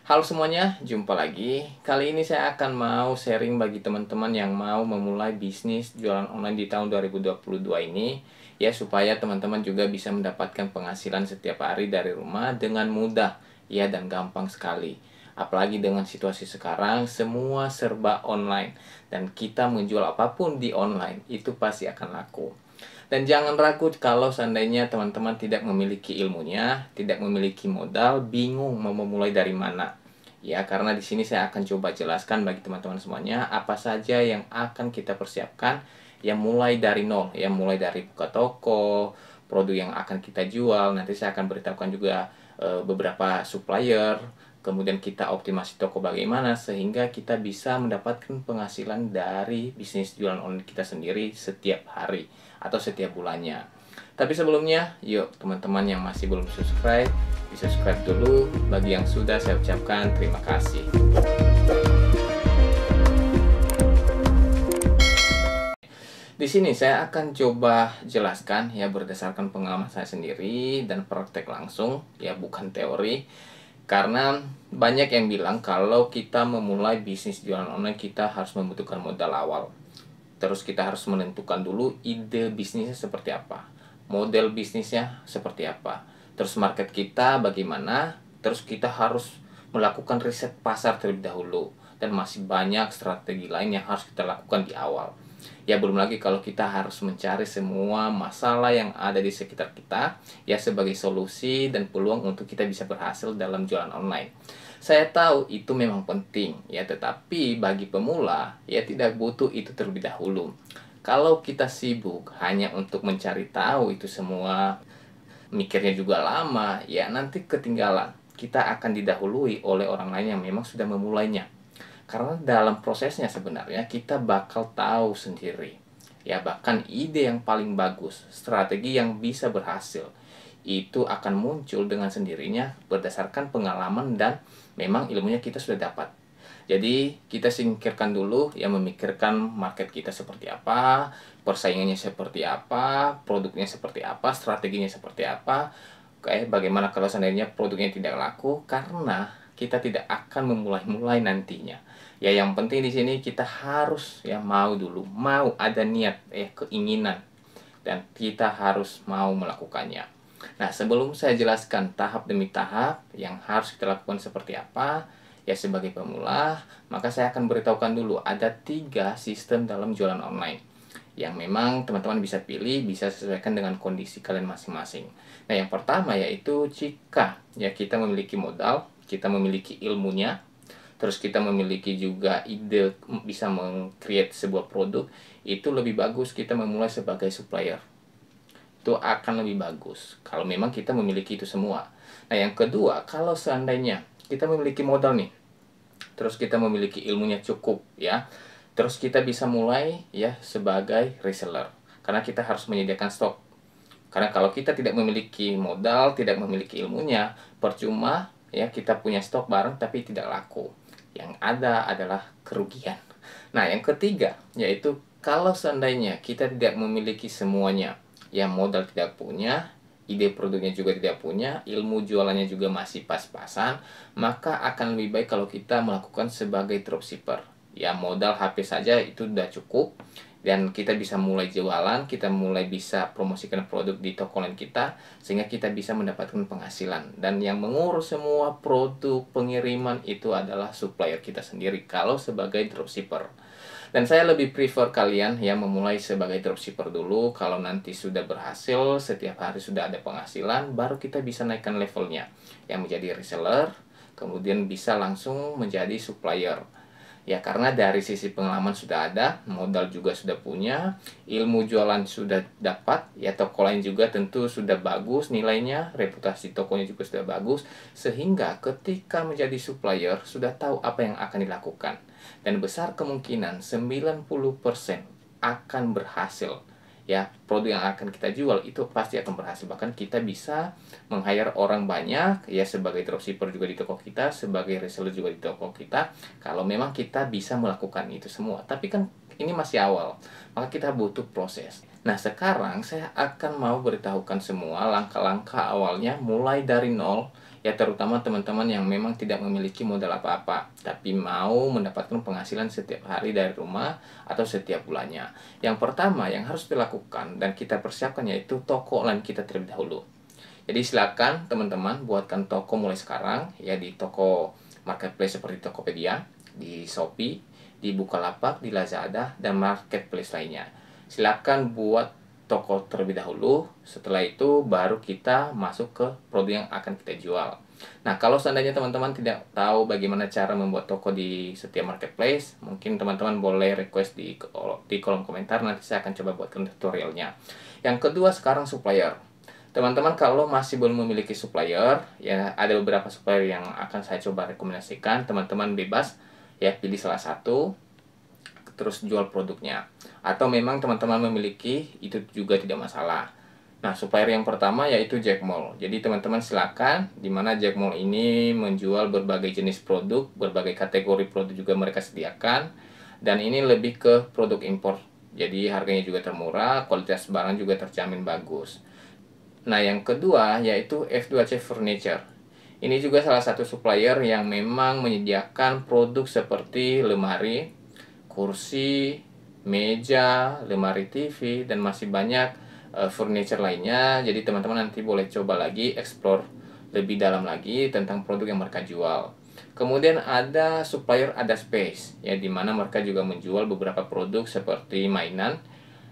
Halo semuanya, jumpa lagi. Kali ini saya akan mau sharing bagi teman-teman yang mau memulai bisnis jualan online di tahun 2022 ini, ya supaya teman-teman juga bisa mendapatkan penghasilan setiap hari dari rumah dengan mudah, ya dan gampang sekali. Apalagi dengan situasi sekarang, semua serba online dan kita menjual apapun di online itu pasti akan laku. Dan jangan ragu kalau seandainya teman-teman tidak memiliki ilmunya, tidak memiliki modal, bingung mau memulai dari mana. Ya, karena di sini saya akan coba jelaskan bagi teman-teman semuanya apa saja yang akan kita persiapkan yang mulai dari nol, ya mulai dari buka toko, produk yang akan kita jual. Nanti saya akan beritahukan juga beberapa supplier, kemudian kita optimasi toko bagaimana sehingga kita bisa mendapatkan penghasilan dari bisnis jualan online kita sendiri setiap hari atau setiap bulannya. Tapi sebelumnya, yuk teman-teman yang masih belum subscribe, di-subscribe dulu. Bagi yang sudah, saya ucapkan terima kasih. Di sini saya akan coba jelaskan ya berdasarkan pengalaman saya sendiri dan praktek langsung, ya bukan teori. Karena banyak yang bilang kalau kita memulai bisnis jualan online kita harus membutuhkan modal awal. Terus kita harus menentukan dulu ide bisnisnya seperti apa, model bisnisnya seperti apa, terus market kita bagaimana, terus kita harus melakukan riset pasar terlebih dahulu, dan masih banyak strategi lain yang harus kita lakukan di awal. Ya belum lagi kalau kita harus mencari semua masalah yang ada di sekitar kita, ya sebagai solusi dan peluang untuk kita bisa berhasil dalam jualan online. Saya tahu itu memang penting, ya tetapi bagi pemula, ya tidak butuh itu terlebih dahulu. Kalau kita sibuk hanya untuk mencari tahu itu semua, mikirnya juga lama, ya nanti ketinggalan. Kita akan didahului oleh orang lain yang memang sudah memulainya. Karena dalam prosesnya sebenarnya kita bakal tahu sendiri. Ya bahkan ide yang paling bagus, strategi yang bisa berhasil, itu akan muncul dengan sendirinya berdasarkan pengalaman dan memang ilmunya kita sudah dapat. Jadi kita singkirkan dulu yang memikirkan market kita seperti apa, persaingannya seperti apa, produknya seperti apa, strateginya seperti apa. Kayak bagaimana kalau seandainya produknya tidak laku, karena kita tidak akan memulai-mulai nantinya. Ya yang penting di sini kita harus ya mau dulu, mau ada niat, keinginan, dan kita harus mau melakukannya. Nah, sebelum saya jelaskan tahap demi tahap yang harus kita lakukan seperti apa, ya sebagai pemula, maka saya akan beritahukan dulu ada 3 sistem dalam jualan online yang memang teman-teman bisa pilih, bisa sesuaikan dengan kondisi kalian masing-masing. Nah, yang pertama yaitu jika ya kita memiliki modal, kita memiliki ilmunya, terus kita memiliki juga ide bisa meng-create sebuah produk, itu lebih bagus kita memulai sebagai supplier. Itu akan lebih bagus kalau memang kita memiliki itu semua. Nah, yang kedua, kalau seandainya kita memiliki modal nih, terus kita memiliki ilmunya cukup ya, terus kita bisa mulai ya sebagai reseller, karena kita harus menyediakan stok. Karena kalau kita tidak memiliki modal, tidak memiliki ilmunya, percuma ya kita punya stok barang tapi tidak laku. Yang ada adalah kerugian. Nah, yang ketiga yaitu kalau seandainya kita tidak memiliki semuanya, ya modal tidak punya, ide produknya juga tidak punya, ilmu jualannya juga masih pas-pasan, maka akan lebih baik kalau kita melakukan sebagai dropshipper. Ya modal HP saja itu sudah cukup, dan kita bisa mulai jualan, kita mulai bisa promosikan produk di toko online kita, sehingga kita bisa mendapatkan penghasilan. Dan yang mengurus semua produk pengiriman itu adalah supplier kita sendiri kalau sebagai dropshipper. Dan saya lebih prefer kalian ya memulai sebagai dropshipper dulu. Kalau nanti sudah berhasil, setiap hari sudah ada penghasilan, baru kita bisa naikkan levelnya yang menjadi reseller, kemudian bisa langsung menjadi supplier. Ya karena dari sisi pengalaman sudah ada, modal juga sudah punya, ilmu jualan sudah dapat, ya toko lain juga tentu sudah bagus nilainya, reputasi tokonya juga sudah bagus, sehingga ketika menjadi supplier sudah tahu apa yang akan dilakukan. Dan besar kemungkinan 90% akan berhasil. Ya, produk yang akan kita jual itu pasti akan berhasil. Bahkan kita bisa meng-hire orang banyak ya sebagai dropshipper juga di toko kita, sebagai reseller juga di toko kita, kalau memang kita bisa melakukan itu semua. Tapi kan ini masih awal, maka kita butuh proses. Nah, sekarang saya akan mau beritahukan semua langkah-langkah awalnya mulai dari nol ya terutama teman-teman yang memang tidak memiliki modal apa-apa tapi mau mendapatkan penghasilan setiap hari dari rumah atau setiap bulannya. Yang pertama yang harus dilakukan dan kita persiapkan yaitu toko online kita terlebih dahulu. Jadi silakan teman-teman buatkan toko mulai sekarang ya, di toko marketplace seperti Tokopedia, di Shopee, di Bukalapak, di Lazada, dan marketplace lainnya. Silakan buat toko terlebih dahulu, setelah itu baru kita masuk ke produk yang akan kita jual. Nah, kalau seandainya teman-teman tidak tahu bagaimana cara membuat toko di setiap marketplace, mungkin teman-teman boleh request di kolom komentar, nanti saya akan coba buatkan tutorialnya. Yang kedua sekarang supplier. Teman-teman kalau masih belum memiliki supplier, ya ada beberapa supplier yang akan saya coba rekomendasikan. Teman-teman bebas ya pilih salah satu, terus jual produknya. Atau memang teman-teman memiliki, itu juga tidak masalah. Nah, supplier yang pertama yaitu Jack Mall. Jadi teman-teman silakan, di mana Jack Mall ini menjual berbagai jenis produk, berbagai kategori produk juga mereka sediakan. Dan ini lebih ke produk impor. Jadi harganya juga termurah, kualitas barang juga terjamin bagus. Nah, yang kedua yaitu F2C Furniture. Ini juga salah satu supplier yang memang menyediakan produk seperti lemari, kursi, meja, lemari TV, dan masih banyak furniture lainnya. Jadi teman-teman nanti boleh coba lagi explore lebih dalam lagi tentang produk yang mereka jual. Kemudian ada supplier Ada Space, ya, di mana mereka juga menjual beberapa produk seperti mainan.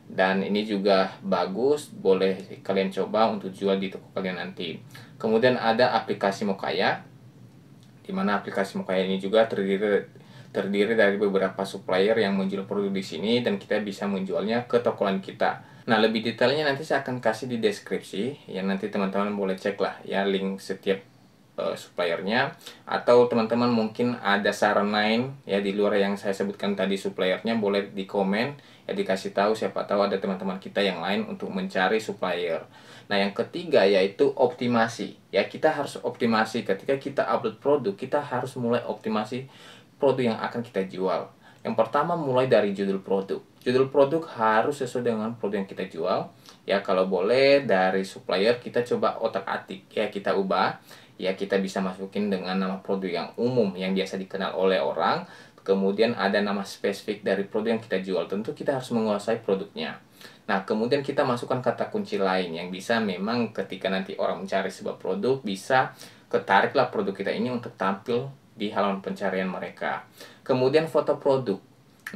Dan ini juga bagus, boleh kalian coba untuk jual di toko kalian nanti. Kemudian ada aplikasi Mokaya, di mana aplikasi Mokaya ini juga terdiri dari beberapa supplier yang menjual produk di sini, dan kita bisa menjualnya ke toko lain kita. Nah, lebih detailnya nanti saya akan kasih di deskripsi, ya nanti teman-teman boleh cek lah ya link setiap suppliernya, atau teman-teman mungkin ada saran lain ya di luar yang saya sebutkan tadi suppliernya, boleh di komen ya, dikasih tahu, siapa tahu ada teman-teman kita yang lain untuk mencari supplier. Nah, yang ketiga yaitu optimasi ya, kita harus optimasi ketika kita upload produk, kita harus mulai optimasi produk yang akan kita jual. Yang pertama mulai dari judul produk. Judul produk harus sesuai dengan produk yang kita jual. Ya, kalau boleh dari supplier kita coba otak-atik ya, kita ubah. Ya, kita bisa masukin dengan nama produk yang umum yang biasa dikenal oleh orang. Kemudian ada nama spesifik dari produk yang kita jual. Tentu kita harus menguasai produknya. Nah, kemudian kita masukkan kata kunci lain yang bisa memang ketika nanti orang mencari sebuah produk, bisa ketariklah produk kita ini untuk tampil di halaman pencarian mereka. Kemudian foto produk.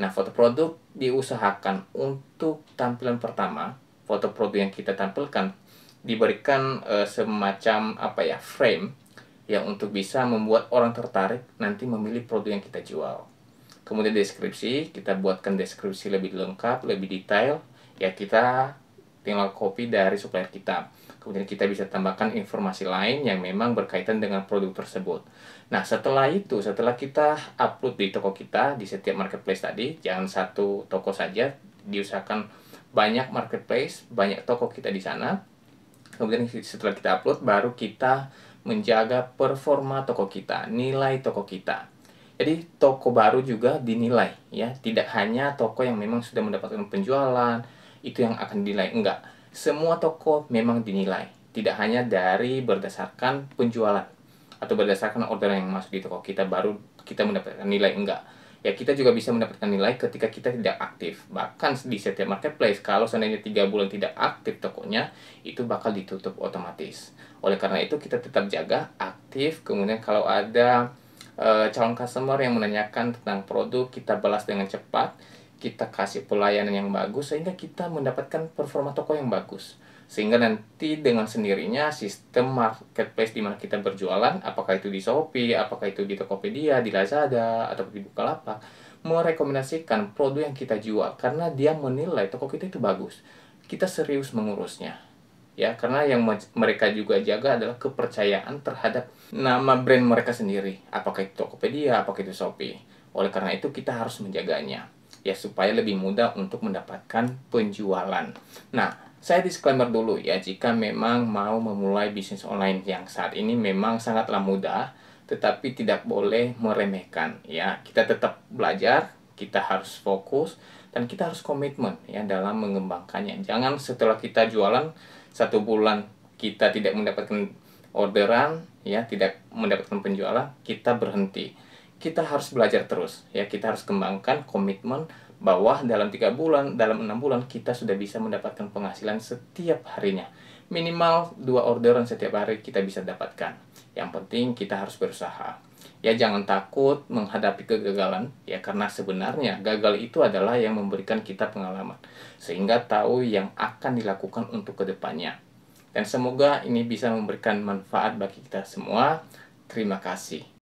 Nah, foto produk diusahakan untuk tampilan pertama, foto produk yang kita tampilkan diberikan semacam apa ya, frame yang untuk bisa membuat orang tertarik nanti memilih produk yang kita jual. Kemudian deskripsi, kita buatkan deskripsi lebih lengkap, lebih detail. Ya, kita tinggal copy dari supplier kita. Kemudian kita bisa tambahkan informasi lain yang memang berkaitan dengan produk tersebut. Nah, setelah itu, setelah kita upload di toko kita, di setiap marketplace tadi, jangan satu toko saja, diusahakan banyak marketplace, banyak toko kita di sana. Kemudian setelah kita upload, baru kita menjaga performa toko kita, nilai toko kita. Jadi toko baru juga dinilai ya, tidak hanya toko yang memang sudah mendapatkan penjualan itu yang akan dinilai, enggak. Semua toko memang dinilai, tidak hanya dari berdasarkan penjualan atau berdasarkan orderan yang masuk di toko kita baru kita mendapatkan nilai, enggak. Ya, kita juga bisa mendapatkan nilai ketika kita tidak aktif. Bahkan di setiap marketplace, kalau seandainya 3 bulan tidak aktif tokonya, itu bakal ditutup otomatis. Oleh karena itu, kita tetap jaga aktif. Kemudian kalau ada calon customer yang menanyakan tentang produk, kita balas dengan cepat. Kita kasih pelayanan yang bagus, sehingga kita mendapatkan performa toko yang bagus. Sehingga nanti dengan sendirinya sistem marketplace di mana kita berjualan, apakah itu di Shopee, apakah itu di Tokopedia, di Lazada, atau di Bukalapak, merekomendasikan produk yang kita jual karena dia menilai toko kita itu bagus. Kita serius mengurusnya. Ya, karena yang mereka juga jaga adalah kepercayaan terhadap nama brand mereka sendiri, apakah itu Tokopedia, apakah itu Shopee. Oleh karena itu kita harus menjaganya ya, supaya lebih mudah untuk mendapatkan penjualan. Nah, saya disclaimer dulu ya, jika memang mau memulai bisnis online yang saat ini memang sangatlah mudah, tetapi tidak boleh meremehkan ya. Kita tetap belajar, kita harus fokus, dan kita harus komitmen ya dalam mengembangkannya. Jangan setelah kita jualan 1 bulan kita tidak mendapatkan orderan ya tidak mendapatkan penjualan, kita berhenti. Kita harus belajar terus, ya kita harus kembangkan komitmen bahwa dalam 3 bulan, dalam 6 bulan kita sudah bisa mendapatkan penghasilan setiap harinya. Minimal 2 orderan setiap hari kita bisa dapatkan. Yang penting kita harus berusaha. Ya jangan takut menghadapi kegagalan, ya karena sebenarnya gagal itu adalah yang memberikan kita pengalaman, sehingga tahu yang akan dilakukan untuk kedepannya. Dan semoga ini bisa memberikan manfaat bagi kita semua. Terima kasih.